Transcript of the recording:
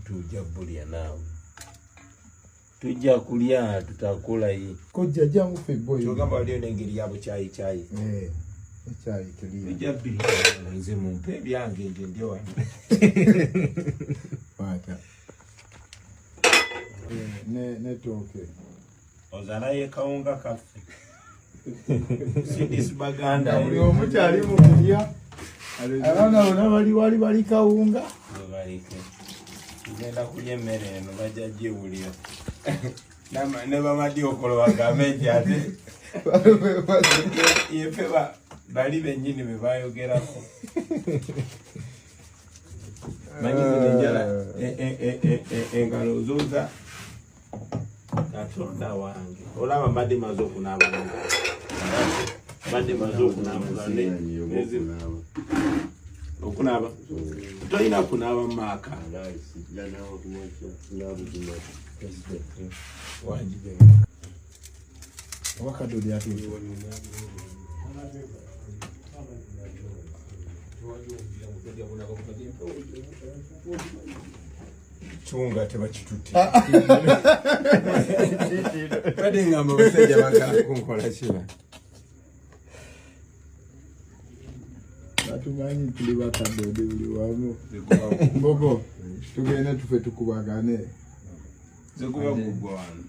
Tujja bulya naawe. Tujja kulya tutakola yi. Kojja jangu fe boy. Tugamba waliyo n'engeri ya bucaayi caayi. Caayi kiriya. Tujja bilya nze mumpe ebyange nje ndi wano. Pata. Ne toke. Ozalaye kawunga kaffe. Sidis baganda. Buli omu kyali mu kulya. Abaana bonna bali kawunga. Balike. Tugenda kulya emmere eno bajja gyewulira. Ne bamadde okolo bagambe ate. Yefe bali bennyini be bayogerako. Manyize njala engalo zooza Katonda wange. Olaba mbadde maze okunaaba. Mbadde maze okunaaba. Okunaaba. Toyina kunaaba mu maaka. Wakati odiatu. Chunga tebakitutte. Kade ngamba basajja bagala kunkola kiba. Batumanyi tuli bakadde buli wamu. Mbogo tugenda tufe tukubagane. Zekuba kugwa wano.